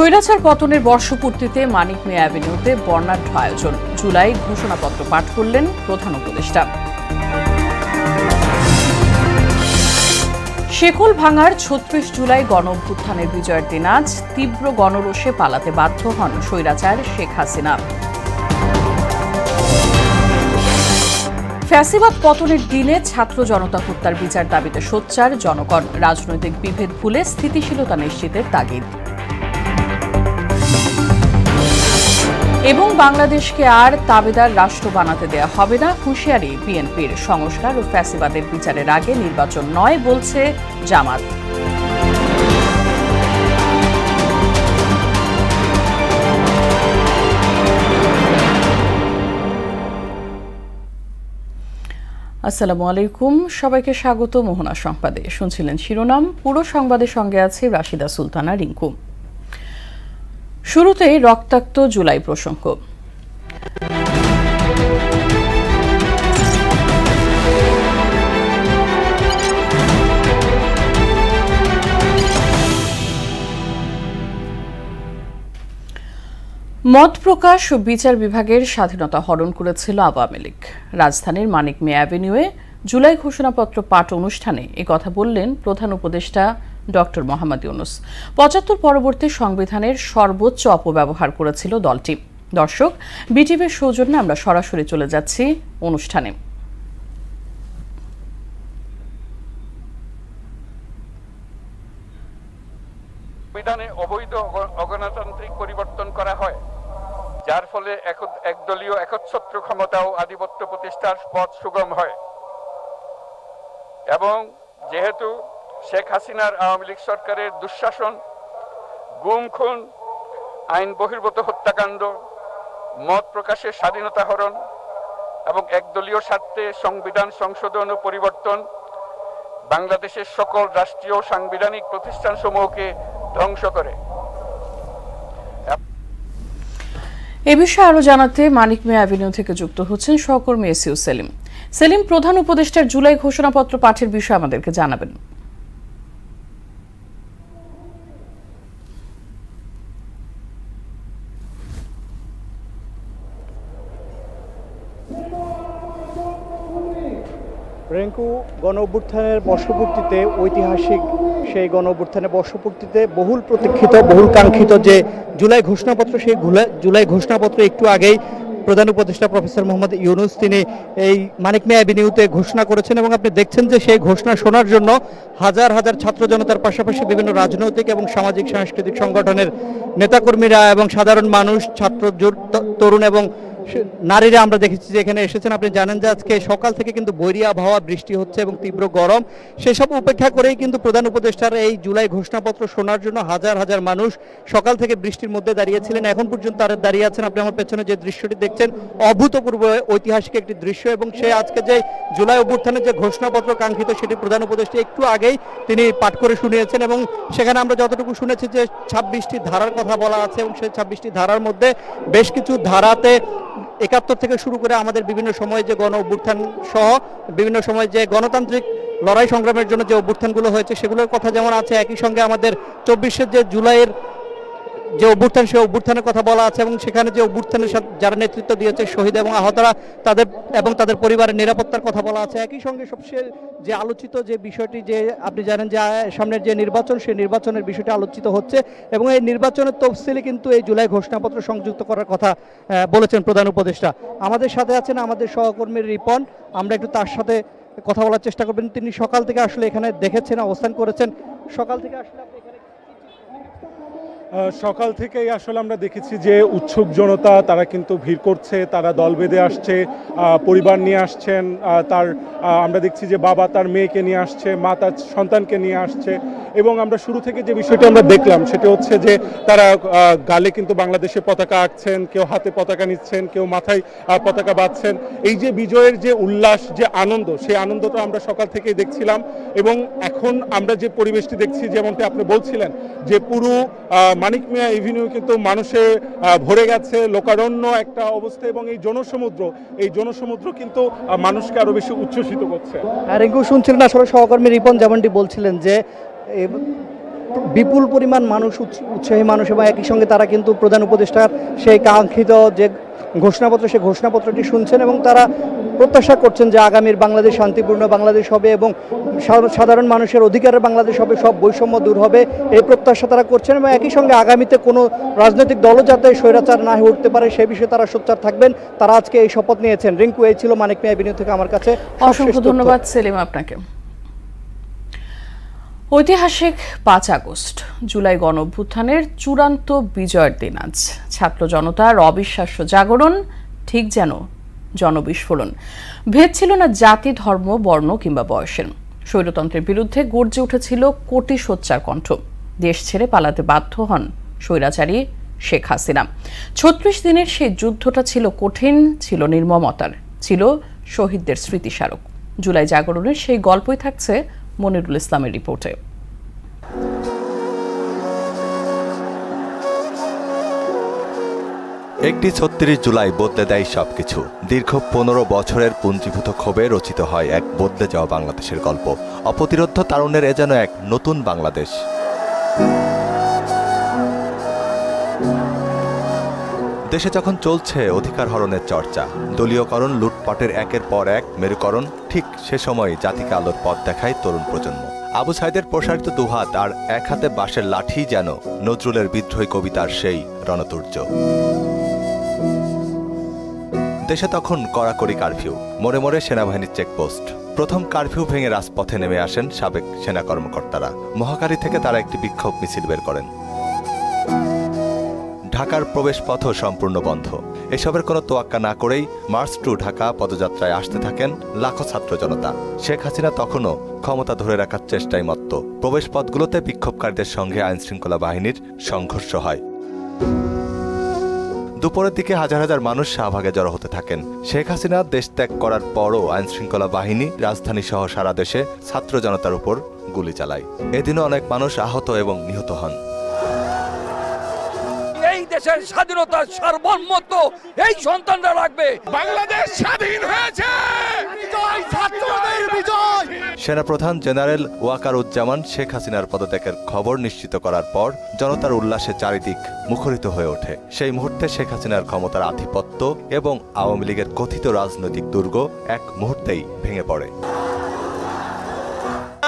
স্বৈরাচার পতনের বর্ষপূর্তিতে মানিক মিয়া অ্যাভিনিউতে বর্ণাঢ্য আয়োজন। জুলাই ঘোষণাপত্র পাঠ করলেন প্রধান উপদেষ্টা। শেকল ভাঙার ৩৬ জুলাই গণ অভ্যুত্থানের বিজয়ের দিন আজ তীব্র গণরোষে পালাতে বাধ্য হন স্বৈরাচার শেখ হাসিনা। ফ্যাসিবাদ পতনের দিনে ছাত্র জনতা হত্যার বিচার দাবিতে সোচ্চার জনগণ। রাজনৈতিক বিভেদ ভুলে স্থিতিশীলতা নিশ্চিতের তাগিদ। এবং বাংলাদেশকে আর তাবেদার রাষ্ট্র বানাতে দেয়া হবে না, হুঁশিয়ারি বিএনপির। সংস্কার ও ফ্যাসিবাদের বিচারের আগে নির্বাচন নয় বলছে জামাত। আসসালামু আলাইকুম, সবাইকে স্বাগত মোহনা সংবাদে। শুনছিলেন শিরোনাম, পুরো সংবাদের সঙ্গে আছে রাশিদা সুলতানা রিঙ্কু। শুরুতেই রক্তাক্ত জুলাই প্রসঙ্গ। মত প্রকাশ ও বিচার বিভাগের স্বাধীনতা হরণ করেছিল আওয়ামী লীগ। রাজধানীর মানিক মিয়া অ্যাভিনিউয়ে জুলাই ঘোষণাপত্র পাঠ অনুষ্ঠানে একথা বললেন প্রধান উপদেষ্টা ডক্টর মোহাম্মদ ইউনূস। ৭৫ পরবর্তী সংবিধানের সর্বোচ্চ অপব্যবহার করেছিল দলটি। দর্শক, বিটিভির সৌজন্যে আমরা সরাসরি চলে যাচ্ছি অনুষ্ঠানে। সংবিধানে অবৈধ অগণতান্ত্রিক পরিবর্তন করা হয়, যার ফলে একদলীয় একচ্ছত্র ক্ষমতা ও আধিপত্য প্রতিষ্ঠার পথ সুগম হয়। এবং যেহেতু শেখ হাসিনার আওয়ামী লীগ সরকারের দুঃশাসন, গুম খুন, আইন বহির্ভূত হত্যাকাণ্ড, মত প্রকাশের স্বাধীনতা হরণ এবং একদলীয় স্বার্থে সংবিধান সংশোধন ও পরিবর্তন বাংলাদেশের সকল রাষ্ট্রীয় সাংবিধানিক প্রতিষ্ঠানসমূহকে ধ্বংস করে। এ বিষয়ে আরো জানাতে মানিক মিয়া অ্যাভিনিউ থেকে যুক্ত হচ্ছেন সহকর্মী এসইউ সেলিম। সেলিম, প্রধান উপদেষ্টার জুলাই ঘোষণাপত্র পাঠের বিষয়ে আমাদেরকে জানাবেন। রেঙ্কু, গণ অভ্যুত্থানের বর্ষপূর্তিতে ঐতিহাসিক সেই গণ অভ্যুত্থানের বর্ষপূর্তিতে বহুল প্রতীক্ষিত, বহুল কাঙ্ক্ষিত যে জুলাই ঘোষণাপত্র, সেই জুলাই ঘোষণাপত্র একটু আগেই প্রধান উপদেষ্টা প্রফেসর মোহাম্মদ ইউনূস তিনি এই মানিক মিয়া অ্যাভিনিউতে ঘোষণা করেছেন। এবং আপনি দেখছেন যে সেই ঘোষণা শোনার জন্য হাজার হাজার ছাত্র জনতার পাশাপাশি বিভিন্ন রাজনৈতিক এবং সামাজিক সাংস্কৃতিক সংগঠনের নেতাকর্মীরা এবং সাধারণ মানুষ, ছাত্র, তরুণ এবং নারীরা আমরা দেখেছি যে এখানে এসেছেন। আপনি জানেন যে আজকে সকাল থেকে কিন্তু বৈরী আবহাওয়া, বৃষ্টি হচ্ছে এবং তীব্র গরম। সেসব উপেক্ষা করেই কিন্তু প্রধান উপদেষ্টার এই জুলাই ঘোষণাপত্র শোনার জন্য হাজার হাজার মানুষ সকাল থেকে বৃষ্টির মধ্যে দাঁড়িয়েছিলেন। এখন পর্যন্ত তারা দাঁড়িয়ে আছেন। আপনি আমার পেছনে যে দৃশ্যটি দেখছেন, অভূতপূর্ব ঐতিহাসিক একটি দৃশ্য। এবং সে আজকে যে জুলাই অভ্যুত্থানের যে ঘোষণাপত্র কাঙ্ক্ষিত, সেটি প্রধান উপদেষ্টা একটু আগেই তিনি পাঠ করে শুনিয়েছেন। এবং সেখানে আমরা যতটুকু শুনেছি যে 26টি ধারার কথা বলা আছে এবং সেই 26টি ধারার মধ্যে বেশ কিছু ধারাতে ৭১ থেকে শুরু করে আমাদের বিভিন্ন সময়ে যে গণ অভ্যুত্থান সহ বিভিন্ন সময় যে গণতান্ত্রিক লড়াই সংগ্রামের জন্য যে অভ্যুত্থানগুলো হয়েছে সেগুলোর কথা যেমন আছে, একই সঙ্গে আমাদের ২৪ যে জুলাইয়ের যে অভ্যুত্থান, সেই অভ্যুত্থানের কথা বলা আছে। এবং সেখানে যে অভ্যুত্থানের যারা নেতৃত্ব দিয়েছে, শহীদ এবং আহতরা, তাদের পরিবারের নিরাপত্তার কথা বলা আছে। একই সঙ্গে সবচেয়ে যে আলোচিত যে বিষয়টি, যে আপনি জানেন যে সামনের যে নির্বাচন, সেই নির্বাচনের বিষয়টি আলোচিত হচ্ছে। এবং এই নির্বাচনের তফসিলে কিন্তু এই জুলাই ঘোষণাপত্র সংযুক্ত করার কথা বলেছেন প্রধান উপদেষ্টা। আমাদের সাথে আছেন আমাদের সহকর্মী রিপন, আমরা একটু তার সাথে কথা বলার চেষ্টা করবেন। তিনি সকাল থেকে আসলে এখানে দেখেছেন, অবস্থান করেছেন। সকাল থেকে আসলে সকাল থেকেই আসলে আমরা দেখেছি যে উৎসুক জনতা তারা কিন্তু ভিড় করছে, তারা দল বেঁধে আসছে, পরিবার নিয়ে আসছেন। আমরা দেখছি যে বাবা তার মেয়েকে নিয়ে আসছে, মা তার সন্তানকে নিয়ে আসছে। এবং আমরা শুরু থেকে যে বিষয়টি আমরা দেখলাম সেটা হচ্ছে যে তারা গালে কিন্তু বাংলাদেশের পতাকা আঁকছেন, কেউ হাতে পতাকা নিচ্ছেন, কেউ মাথায় পতাকা বাঁধছেন। এই যে বিজয়ের যে উল্লাস, যে আনন্দ, সেই আনন্দটা আমরা সকাল থেকেই দেখছিলাম। এবং এখন আমরা যে পরিবেশটি দেখছি, যেমনটি আপনি বলছিলেন যে পুরো মানিক মিয়া এভিনিউ কিন্তু মানুষে ভরে গেছে, লোকারণ্য একটা অবস্থা। এবং এই জনসমুদ্র কিন্তু মানুষকে আরো বেশি উচ্ছ্বসিত করছে। রিঙ্কু, শুনছিলেন আসলে সহকর্মী রিপন যেমনটি বলছিলেন যে বিপুল পরিমাণ মানুষ, উৎসাহী মানুষ, এবং একই সঙ্গে তারা কিন্তু প্রধান উপদেষ্টার সেই কাঙ্ক্ষিত যে ঘোষণাপত্র, সেই ঘোষণাপত্রটি শুনছেন এবং তারা প্রত্যাশা করছেন যে আগামীর বাংলাদেশ শান্তিপূর্ণ বাংলাদেশ হবে এবং সাধারণ মানুষের অধিকারের বাংলাদেশ হবে, সব বৈষম্য দূর হবে, এই প্রত্যাশা তারা করছেন। এবং একই সঙ্গে আগামীতে কোনো রাজনৈতিক দলও যাতে স্বৈরাচার না হয়ে উঠতে পারে সে বিষয়ে তারা সোচ্চার থাকবেন। তারা আজকে এই শপথ নিয়েছেন। রিঙ্কু, এই ছিল মানিক মিয়া এভিনিউ থেকে আমার কাছে। অসংখ্য ধন্যবাদ সেলিম আপনাকে। ঐতিহাসিক ৫ আগস্ট, জুলাই গণঅভ্যুত্থানের চূড়ান্ত বিজয়ের দিন আজ। ছাত্র জনতার অবিশ্বাস্য জাগরণ, ঠিক যেন জনবিস্ফোরণ। ভেদ ছিল না জাতি, ধর্ম, বর্ণ কিংবা বয়সের। স্বৈরতন্ত্রের বিরুদ্ধে গর্জে উঠেছিল কোটি সোচ্চার কণ্ঠ। দেশ ছেড়ে পালাতে বাধ্য হন স্বৈরাচারী শেখ হাসিনা। ৩৬ দিনের সেই যুদ্ধটা ছিল কঠিন, ছিল নির্মমতার, ছিল শহীদদের স্মৃতিস্মারক। জুলাই জাগরণের সেই গল্পই থাকছে মনিরুল ইসলামের রিপোর্টে। একটি ৩৬ জুলাই বদলে দেয় সবকিছু। দীর্ঘ ১৫ বছরের পুঞ্জীভূত ক্ষোভে রচিত হয় এক বদলে যাওয়া বাংলাদেশের গল্প। অপ্রতিরোধ্য তারুণ্যের এ যেন এক নতুন বাংলাদেশ। দেশে যখন চলছে অধিকার হরণের চর্চা, দলীয়করণ, লুটপাটের একের পর এক মেরুকরণ, ঠিক সে সময় জাতিকে আলোর পথ দেখায় তরুণ প্রজন্ম। আবু সাইদের প্রসারিত দুহাত আর এক হাতে বাঁশের লাঠি যেন নজরুলের বিদ্রোহী কবিতার সেই রণতুর্য। দেশে তখন কড়াকড়ি কারফিউ, মোড়ে মোড়ে সেনাবাহিনীর চেকপোস্ট। প্রথম কারফিউ ভেঙে রাজপথে নেমে আসেন সাবেক সেনা কর্মকর্তারা। মহাখালী থেকে তারা একটি বিক্ষোভ মিছিল বের করেন। ঢাকার প্রবেশপথও সম্পূর্ণ বন্ধ। এসবের কোনো তোয়াক্কা না করেই মার্চ টু ঢাকা পদযাত্রায় আসতে থাকেন লাখো ছাত্র জনতা। শেখ হাসিনা তখনও ক্ষমতা ধরে রাখার চেষ্টায় মত্ত। প্রবেশপথগুলোতে বিক্ষোভকারীদের সঙ্গে আইনশৃঙ্খলা বাহিনীর সংঘর্ষ হয়। দুপুরের দিকে হাজার হাজার মানুষ শাহবাগে জড়ো হতে থাকেন। শেখ হাসিনা দেশ ত্যাগ করার পরও আইনশৃঙ্খলা বাহিনী রাজধানী সহ সারা দেশে ছাত্র জনতার উপর গুলি চালায়। এদিনও অনেক মানুষ আহত এবং নিহত হন। এই দেশের স্বাধীনতার সার্বভৌমত্ব এই সন্তানরা রাখবে। বাংলাদেশ স্বাধীন হয়েছে, বিজয় ছাত্রদের বিজয়। সেনাপ্রধান জেনারেল ওয়াকারুজ্জামান শেখ হাসিনার পদত্যাগের খবর নিশ্চিত করার পর জনতার উল্লাসে চারিদিক মুখরিত হয়ে ওঠে। সেই মুহূর্তে শেখ হাসিনার ক্ষমতার আধিপত্য এবং আওয়ামী লীগের কথিত রাজনৈতিক দুর্গ এক মুহূর্তেই ভেঙে পড়ে।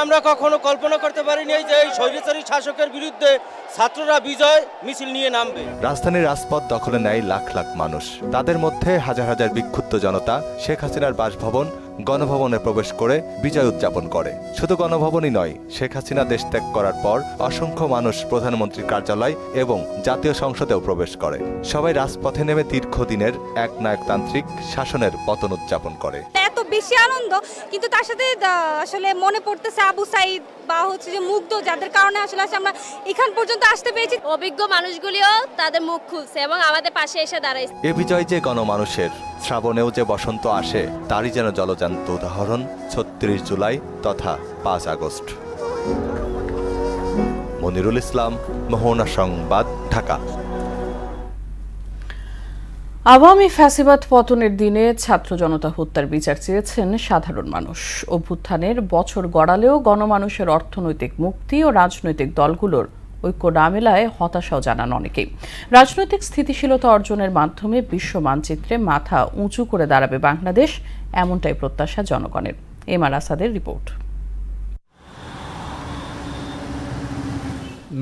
আমরা কখনো কল্পনা করতে পারিনি যে এই স্বৈরাচারী শাসকের বিরুদ্ধে ছাত্ররা বিজয় মিছিল নিয়ে নামবে। রাজধানীর রাজপথ দখলে নেয় লাখ লাখ মানুষ। তাদের মধ্যে হাজার হাজার বিক্ষুব্ধ জনতা শেখ হাসিনার বাসভবন গণভবনে প্রবেশ করে বিজয় উদযাপন করে। শুধু গণভবনই নয়, শেখ হাসিনা দেশ ত্যাগ করার পর অসংখ্য মানুষ প্রধানমন্ত্রীর কার্যালয় এবং জাতীয় সংসদেও প্রবেশ করে। সবাই রাজপথে নেমে দীর্ঘদিনের এক নায়কতান্ত্রিক শাসনের পতন উদযাপন করে। এত বেশি আনন্দ, কিন্তু তার সাথে আসলে মনে পড়তেছে আবু সাইদ বা হচ্ছে যে মুগ্ধ, যাদের কারণে আসলে আমরা এখান পর্যন্ত আসতে পেরেছি। অভিজ্ঞ মানুষগুলিও তাদের মুখ খুলছে এবং আমাদের পাশে এসে দাঁড়াইছে। এ বিজয় যে গণমানুষের, শ্রাবণেও যে বসন্ত আসে, তারই যেন জলজান্ত উদাহরণ ৩৬ জুলাই তথা ৫ আগস্ট। মনিরুল ইসলাম, মোহনা সংবাদ, ঢাকা। আওয়ামী ফ্যাসিবাদ পতনের দিনে ছাত্র জনতা হত্যার বিচার চেয়েছেন সাধারণ মানুষ। অভ্যুত্থানের বছর গড়ালেও গণমানুষের অর্থনৈতিক মুক্তি ও রাজনৈতিক দলগুলোর ঐক্য না মেলায় হতাশাও জানান অনেকেই। রাজনৈতিক স্থিতিশীলতা অর্জনের মাধ্যমে বিশ্ব মানচিত্রে মাথা উঁচু করে দাঁড়াবে বাংলাদেশ, এমনটাই প্রত্যাশা জনগণের। এমআর আসাদের রিপোর্ট।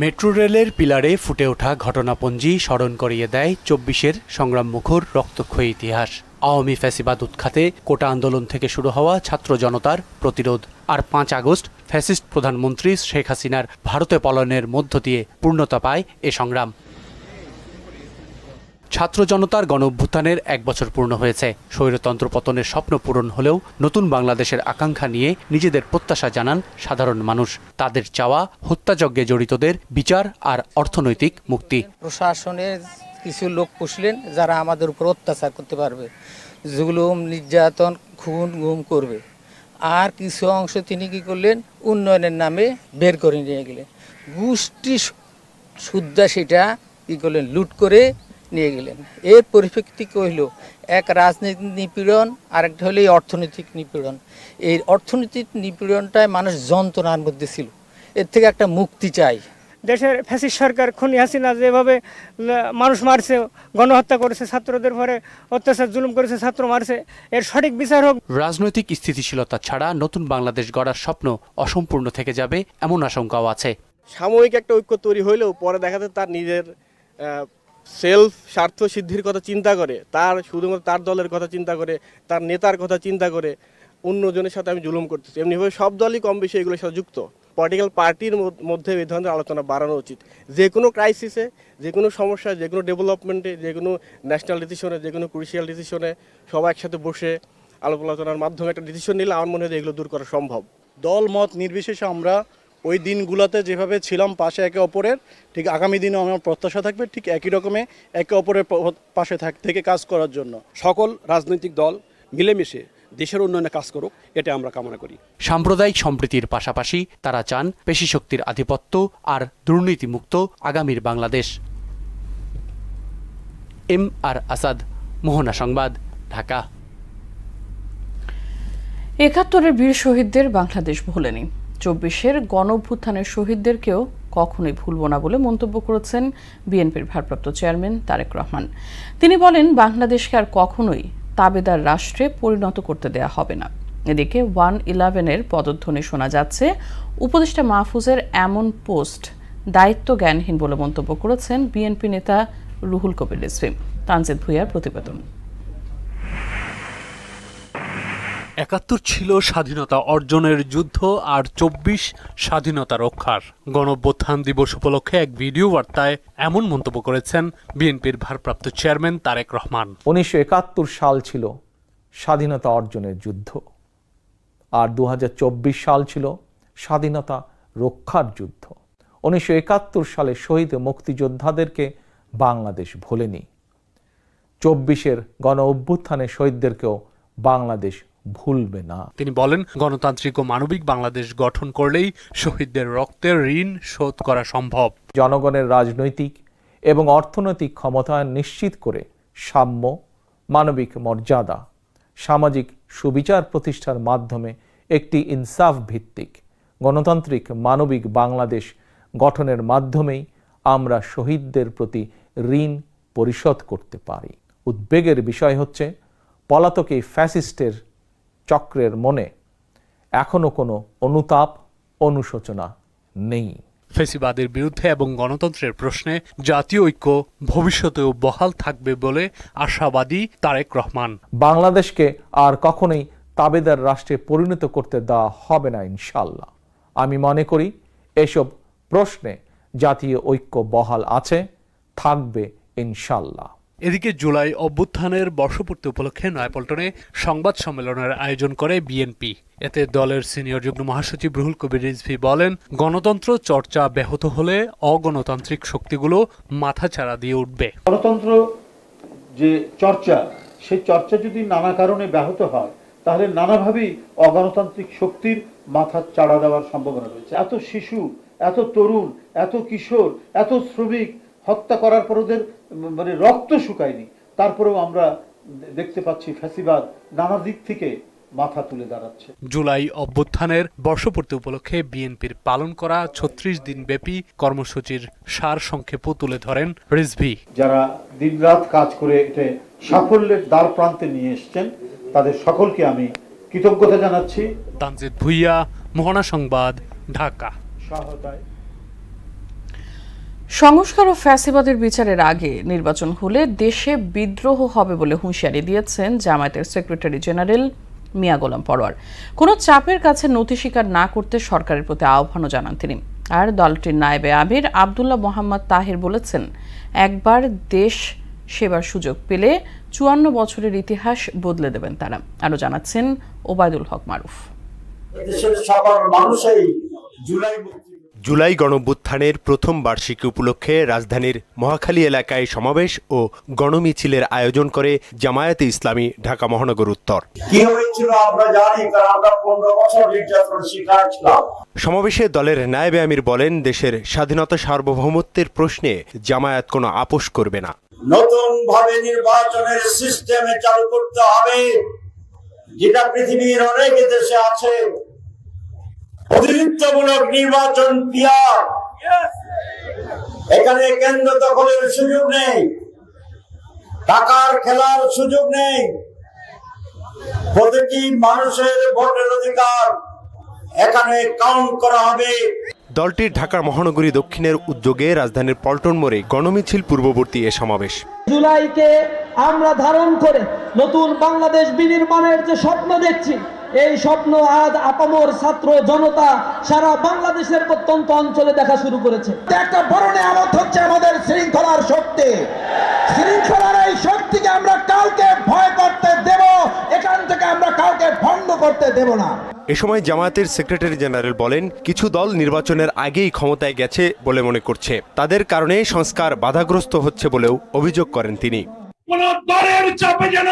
মেট্রো রেলের পিলারে ফুটে ওঠা ঘটনাপঞ্জি স্মরণ করিয়ে দেয় ২৪-এর সংগ্রামমুখর রক্তক্ষয়ী ইতিহাস। আওয়ামী ফ্যাসিবাদ উৎখাতে কোটা আন্দোলন থেকে শুরু হওয়া ছাত্র জনতার প্রতিরোধ, আর ৫ আগস্ট ফ্যাসিস্ট প্রধানমন্ত্রী শেখ হাসিনার ভারতে পলায়নের মধ্য দিয়ে পূর্ণতা পায় এ সংগ্রাম। ছাত্র জনতার গণঅভ্যুত্থানের ১ বছর পূর্ণ হয়েছে। স্বৈরতন্ত্র পতনের স্বপ্ন পূরণ হলেও নতুন বাংলাদেশের আকাঙ্ক্ষা নিয়ে নিজেদের প্রত্যাশা জানান সাধারণ মানুষ। তাদের চাওয়া হত্যাযজ্ঞে জড়িতদের বিচার আর অর্থনৈতিক মুক্তি। প্রশাসনের কিছু লোক পুষলেন যারা আমাদের উপর অত্যাচার করতে পারবে, জুলুম নির্যাতন খুন গুম করবে। আর কিছু অংশ তিনি কি করলেন, উন্নয়নের নামে বের করে নিয়ে গেলেন। গোষ্ঠী সুদ্ধা সেটা কি করলেন, লুট করে নিয়ে গেলেন। এর পরিপ্রেক্ষিতে হইল এক রাজনৈতিক নিপীড়ন, আরেকটা হলো এই অর্থনৈতিক নিপীড়ন। এই অর্থনৈতিক নিপীড়নটায় মানুষ যন্ত্রণার মধ্যে ছিল, এর থেকে একটা মুক্তি চাই। দেশের ফ্যাসিস্ট সরকার খুনি হাসিনা যেভাবে মানুষ মারছে, গণহত্যা করেছে, ছাত্রদের পরে অত্যাচার জুলুম করেছে, ছাত্র মারছে, এর সঠিক বিচার হোক। রাজনৈতিক স্থিতিশীলতা ছাড়া নতুন বাংলাদেশ গড়ার স্বপ্ন অসম্পূর্ণ থেকে যাবে এমন আশঙ্কাও আছে। সাময়িক একটা ঐক্য তৈরি হইলেও পরে দেখা যায় তার নিজের সেলফ স্বার্থ সিদ্ধির কথা চিন্তা করে, তার শুধুমাত্র তার দলের কথা চিন্তা করে, তার নেতার কথা চিন্তা করে অন্যজনের সাথে আমি জুলুম করতেছি। এমনিভাবে সব দলই কম বেশি এগুলোর সাথে যুক্ত। পলিটিক্যাল পার্টির মধ্যে এই ধরনের আলোচনা বাড়ানো উচিত। যে কোনো ক্রাইসিসে, যে কোনো সমস্যা, যে কোনো ডেভেলপমেন্টে, যে কোনো ন্যাশনাল ডিসিশনে, যে কোনো ক্রুশিয়াল ডিসিশনে সবাই একসাথে বসে আলাপ আলোচনার মাধ্যমে একটা ডিসিশন নিলে আমার মনে হয় এগুলো দূর করা সম্ভব। দল মত নির্বিশেষে আমরা ওই দিনগুলোতে যেভাবে ছিলাম পাশে একে অপরের, ঠিক আগামী দিনেও আমার প্রত্যাশা থাকবে ঠিক একই রকমে একে অপরের পাশে থেকে কাজ করার জন্য। সকল রাজনৈতিক দল মিলেমিশে দেশের উন্নয়নে কাজ করুক, এটা আমরা কামনা করি। সাম্প্রদায়িক সম্প্রীতির পাশাপাশি তারা চান পেশি শক্তির আধিপত্য আর দুর্নীতিমুক্ত আগামীর বাংলাদেশ। MR আসাদ, মোহনা সংবাদ, ঢাকা। ৭১-এর বীর শহীদদের বাংলাদেশ ভোলেনি। ২৪-এর গণঅভ্যুত্থানের শহীদদেরকেও কখনোই ভুলব না বলে মন্তব্য করেছেন বিএনপির ভারপ্রাপ্ত চেয়ারম্যান তারেক রহমান। তিনি বলেন, বাংলাদেশকে আর কখনোই তাবেদার রাষ্ট্রে পরিণত করতে দেয়া হবে না। এদিকে 111-এর পদধ্বনি শোনা যাচ্ছে। উপদেষ্টা মাহফুজের এমন পোস্ট দায়িত্ব জ্ঞানহীন বলে মন্তব্য করেছেন বিএনপি নেতা রুহুল কবির রিজভী। তানজিদ ভুঁইয়ার প্রতিবেদন। ৭১ ছিল স্বাধীনতা অর্জনের যুদ্ধ আর ২৪ স্বাধীনতা রক্ষার। গণঅভ্যুত্থান দিবস উপলক্ষে এক ভিডিও বার্তায় এমন মন্তব্য করেছেন বিএনপির ভারপ্রাপ্ত চেয়ারম্যান তারেক রহমান। ১৯৭১ সাল ছিল স্বাধীনতা অর্জনের যুদ্ধ, আর ২০২৪ সাল ছিল স্বাধীনতা রক্ষার যুদ্ধ। ১৯৭১ সালে শহীদ মুক্তিযোদ্ধাদেরকে বাংলাদেশ ভোলেনি। ২৪-এর গণ অভ্যুত্থানের শহীদদেরকেও বাংলাদেশ ভুলবে না। তিনি বলেন, গণতান্ত্রিক ও মানবিক বাংলাদেশ গঠন করলেই শহীদদের রক্তের ঋণ শোধ করা সম্ভব। জনগণের রাজনৈতিক এবং অর্থনৈতিক ক্ষমতায়ন নিশ্চিত করে সাম্য, মানবিক মর্যাদা, সামাজিক সুবিচার প্রতিষ্ঠার মাধ্যমে একটি ইনসাফ ভিত্তিক গণতান্ত্রিক মানবিক বাংলাদেশ গঠনের মাধ্যমেই আমরা শহীদদের প্রতি ঋণ পরিশোধ করতে পারি। উদ্বেগের বিষয় হচ্ছে, পলাতক এই ফ্যাসিস্টের চক্রের মনে এখনো কোনো অনুতাপ, অনুশোচনা নেই। ফ্যাসিবাদের বিরুদ্ধে এবং গণতন্ত্রের প্রশ্নে জাতীয় ঐক্য ভবিষ্যতেও বহাল থাকবে বলে আশাবাদী তারেক রহমান। বাংলাদেশকে আর কখনোই তাবেদার রাষ্ট্রে পরিণত করতে দেওয়া হবে না ইনশাল্লাহ। আমি মনে করি এসব প্রশ্নে জাতীয় ঐক্য বহাল আছে, থাকবে ইনশাল্লাহ। এদিকে জুলাই অভ্যুত্থানের বর্ষপূর্তি উপলক্ষে নয়াপল্টনে সংবাদ সম্মেলনের আয়োজন করে বিএনপি। এতে দলের সিনিয়র যুগ্ম মহাসচিব রুহুল কবির রিজভী বলেন, গণতন্ত্র চর্চা ব্যাহত হলে অগণতান্ত্রিক শক্তিগুলো মাথাচাড়া দিয়ে উঠবে। গণতন্ত্র যে চর্চা, সেই চর্চা যদি নানা কারণে ব্যাহত হয়, তাহলে নানাভাবেই অগণতান্ত্রিক শক্তির মাথা চাড়া দেওয়ার সম্ভাবনা রয়েছে। এত শিশু, এত তরুণ, এত কিশোর, এত শ্রমিক হত্যা করার পর ওদের রক্ত শুকায়নি, তারপরেও আমরা দেখতে পাচ্ছি ফ্যাসিবাদ নানা দিক থেকে মাথা তুলে দাঁড়াচ্ছে। জুলাই অভ্যুত্থানের বর্ষপূর্তি উপলক্ষে বিএনপির পালন করা ৩৬ দিন ব্যাপী কর্মসূচির সার সংক্ষেপ তুলে ধরেন রিজভী। যারা দিনরাত কাজ করে এটা সাফল্যের দ্বার প্রান্তে নিয়ে এসেছেন, তাদের সকলকে আমি কৃতজ্ঞতা জানাচ্ছি। তানজিদ ভুঁইয়া, মোহনা সংবাদ, ঢাকা। সংস্কার ও ফ্যাসিবাদের বিচারের আগে নির্বাচন হলে দেশে বিদ্রোহ হবে বলে হুঁশিয়ারি দিয়েছেন জামায়াতের সেক্রেটারি জেনারেল মিয়া গোলাম পরোয়ার। কোনো চাপের কাছে নথি স্বীকার না করতে সরকারের প্রতি আহ্বানও জানান তিনি। আর দলটির নায়েবে আমির আব্দুল্লাহ মোহাম্মদ তাহির বলেছেন, একবার দেশ সেবার সুযোগ পেলে ৫৪ বছরের ইতিহাস বদলে দেবেন তারা। আরও জানাচ্ছেন ওবায়দুল হক মারুফ। জুলাই গণঅভ্যুত্থানের প্রথম বার্ষিকী উপলক্ষে রাজধানীর মহাখালী এলাকায় সমাবেশ ও গণমিছিলের আয়োজন করে জামায়াতে ইসলামী ঢাকা মহানগর উত্তর। কি হয়েছিল আমরা জানি, কারণ আমরা ১৫ বছর নির্যাতন শিকার ছিলাম। সমাবেশে দলের নায়েবে আমির বলেন, দেশের স্বাধীনতা সার্বভৌমত্বের প্রশ্নে জামায়াত কোনো আপোষ করবে না। নতুন ভাবে নির্বাচনের সিস্টেমে চালু করতে হবে, যেটা পৃথিবীর অনেক দেশে আছে। প্রতিনিধিত্বমূলক নির্বাচন পিয়ার এখানে কেন্দ্র দখলের সুযোগ নেই, টাকার খেলার সুযোগ নেই। প্রতিটি মানুষের ভোটের অধিকার এখানে কাউন্ট করা হবে। দলটির ঢাকা মহানগরী দক্ষিণের উদ্যোগে রাজধানীর পল্টন মোড়ে গণমিছিল পূর্ববর্তী এ সমাবেশ। জুলাইকে আমরা ধারণ করে নতুন বাংলাদেশ বিনির্মাণের যে স্বপ্ন দেখছি, এই স্বপ্ন আজ আপামর ছাত্র জনতা সারা বাংলাদেশের প্রত্যন্ত অঞ্চলে দেখা শুরু করেছে। একটা বড় নিয়ামত হচ্ছে আমাদের শৃঙ্খলার শক্তি। শৃঙ্খলার এই শক্তিকে আমরা কাউকে ভয় করতে দেব, এখান থেকে আমরা কাউকে ভঙ্গ করতে দেব না। এ সময় জামায়াতের সেক্রেটারি জেনারেল বলেন, কিছু দল নির্বাচনের আগেই ক্ষমতায় গেছে বলে মনে করছে, তাদের কারণে সংস্কার বাধাগ্রস্ত হচ্ছে বলেও অভিযোগ করেন তিনি। কোন দলের চাপে যেন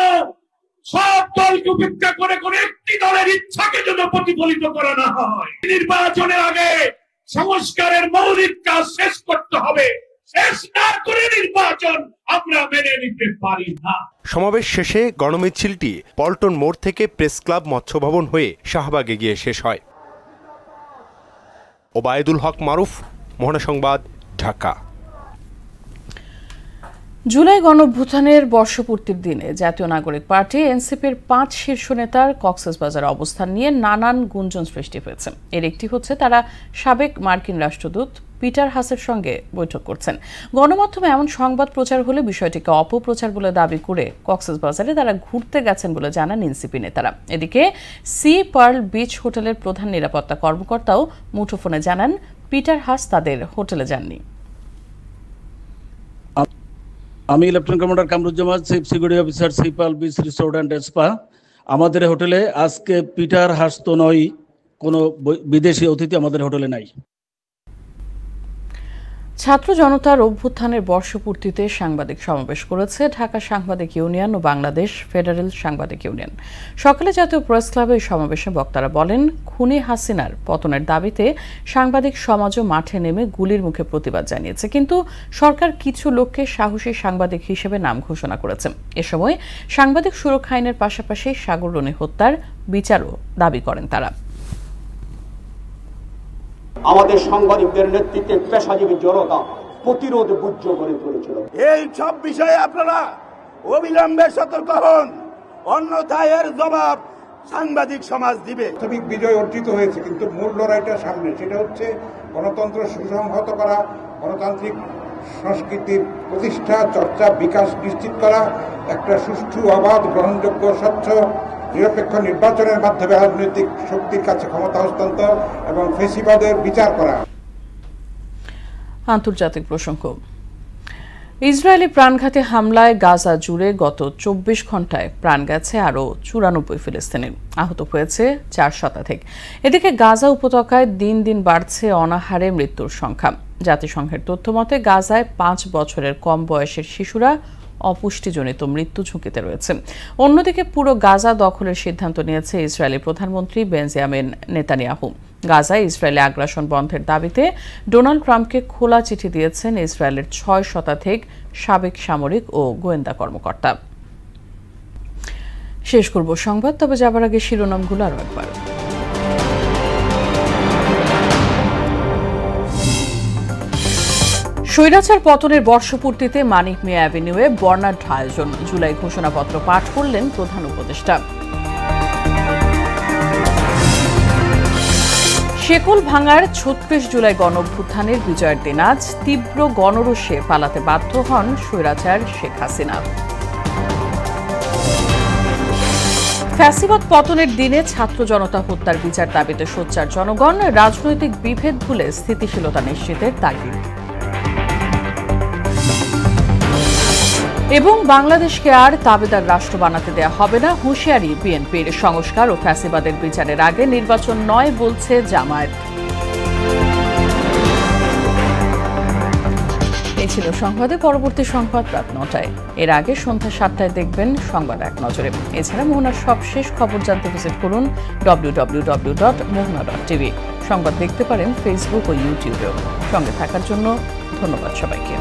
সব দলকে উপেক্ষা করে একটি দলের ইচ্ছাকে যেন প্রতিফলিত করা না হয়। নির্বাচনের আগে সংস্কারের মৌলিক কাজ শেষ করতে হবে, শেষ না করে নির্বাচন আমরা মেনে নিতে পারি না। সমাবেশ শেষে গণমিছিলটি পল্টন মোড় থেকে প্রেস ক্লাব মৎস্য ভবন হয়ে শাহবাগে গিয়ে শেষ হয়। ওবায়দুল হক মারুফ, মোহনা সংবাদ, ঢাকা। জুলাই গণঅভ্যুত্থানের বর্ষপূর্তির দিনে জাতীয় নাগরিক পার্টি এনসিপির 5 শীর্ষ নেতার কক্সবাজারে অবস্থান নিয়ে নানান গুঞ্জন সৃষ্টি হয়েছে। এর একটি হচ্ছে তারা সাবেক মার্কিন রাষ্ট্রদূত পিটার হাসের সঙ্গে বৈঠক করছেন। গণমাধ্যমে এমন সংবাদ প্রচার হলে বিষয়টিকে অপপ্রচার বলে দাবি করে কক্সবাজারে তারা ঘুরতে গেছেন বলে জানান এনসিপি নেতারা। এদিকে সি পার্ল বিচ হোটেলের প্রধান নিরাপত্তা কর্মকর্তাও মুঠোফোনে জানান পিটার হাস তাদের হোটেলে যাননি। আমি lieutenant commander Kamruzzaman, chief security officer, Sea Pearl Beach Resort and Spa. আমাদের হোটেলে আজকে পিটার হাস তো নয়, কোনো বিদেশি অতিথি আমাদের হোটেলে নাই। ছাত্র জনতার অভ্যুত্থানের বর্ষপূর্তিতে সাংবাদিক সমাবেশ করেছে ঢাকা সাংবাদিক ইউনিয়ন ও বাংলাদেশ ফেডারেল সাংবাদিক ইউনিয়ন। সকালে জাতীয় প্রেস ক্লাবে সমাবেশে বক্তারা বলেন, খুনি হাসিনার পতনের দাবিতে সাংবাদিক সমাজও মাঠে নেমে গুলির মুখে প্রতিবাদ জানিয়েছে, কিন্তু সরকার কিছু লোককে সাহসী সাংবাদিক হিসেবে নাম ঘোষণা করেছে। এ সময় সাংবাদিক সুরক্ষা আইনের পাশাপাশি সাগর রনি হত্যার বিচারও দাবি করেন তারা। আমাদের সাংবাদিকদের নেতৃত্বে পেশাজীবী জনতা প্রতিরোধ বুদ্ধ করে তুলেছিল। এই সব বিষয়ে আপনারা অবিলম্বে সতর্ক হন, অন্যথায় এর জবাব সাংবাদিক সমাজ দিবে। বাস্তবিক বিজয় অর্জিত হয়েছে, কিন্তু মূল লড়াইটা সামনে, সেটা হচ্ছে গণতন্ত্র সুসংহত করা, গণতান্ত্রিক সংস্কৃতির প্রতিষ্ঠা, চর্চা, বিকাশ নিশ্চিত করা, একটা সুষ্ঠু, অবাধ, গ্রহণযোগ্য, স্বচ্ছ, নিরপেক্ষ নির্বাচনের মাধ্যমে রাজনৈতিক শক্তির কাছে ক্ষমতা হস্তান্তর এবং ফ্যাসিবাদের বিচার করা। আন্তর্জাতিক প্রসঙ্গ। ইসরায়েলি প্রাণঘাতী হামলায় গাজা জুড়ে গত 24 ঘন্টায় প্রাণ গেছে আরও 94 ফিলিস্তিনি, আহত হয়েছে 4 শতাধিক। এদিকে গাজা উপত্যকায় দিন দিন বাড়ছে অনাহারে মৃত্যুর সংখ্যা। জাতিসংঘের তথ্য মতে গাজায় 5 বছরের কম বয়সের শিশুরা অপুষ্টিজনিত মৃত্যু ঝুঁকিতে রয়েছে। অন্যদিকে পুরো গাজা দখলের সিদ্ধান্ত নিয়েছে ইসরায়েলি প্রধানমন্ত্রী বেঞ্জামিন নেতানিয়াহু। গাজায় ইসরায়েলি আগ্রাসন বন্ধের দাবিতে ডোনাল্ড ট্রাম্পকে খোলা চিঠি দিয়েছেন ইসরায়েলের 6 শতাধিক সাবেক সামরিক ও গোয়েন্দা কর্মকর্তা। শেষ করব সংবাদ, তবে যাবার আগে শিরোনামগুলো আরও একবার। স্বৈরাচার পতনের বর্ষপূর্তিতে মানিক মিয়া অ্যাভিনিউয়ে বর্ণাঢ্য আয়োজন। জুলাই ঘোষণাপত্র পাঠ করলেন প্রধান উপদেষ্টা। শেকল ভাঙার 36 জুলাই গণঅভ্যুত্থানের বিজয়ের দিন আজ তীব্র গণরোষে পালাতে বাধ্য হন স্বৈরাচার শেখ হাসিনা। ফ্যাসিবাদ পতনের দিনে ছাত্র জনতা হত্যার বিচার দাবিতে সোচ্চার জনগণ, রাজনৈতিক বিভেদ ভুলে স্থিতিশীলতা নিশ্চিতের তাগিদ। এবং বাংলাদেশকে আর তাবেদার রাষ্ট্র বানাতে দেয়া হবে না, হুঁশিয়ারি বিএনপির। সংস্কার ও ফ্যাসিবাদের বিচারের আগে নির্বাচন নয় বলছে জামায়াত। এই ছিল সংবাদে। পরবর্তী সংবাদ রাত 9টায়। এর আগে সন্ধ্যা 7টায় দেখবেন সংবাদ এক নজরে। এছাড়া মোহনার সবশেষ খবর জানতে ভিজিট করুন www.mohana.tv। সংবাদ দেখতে পারেন ফেসবুক ও ইউটিউবেও। সঙ্গে থাকার জন্য ধন্যবাদ সবাইকে।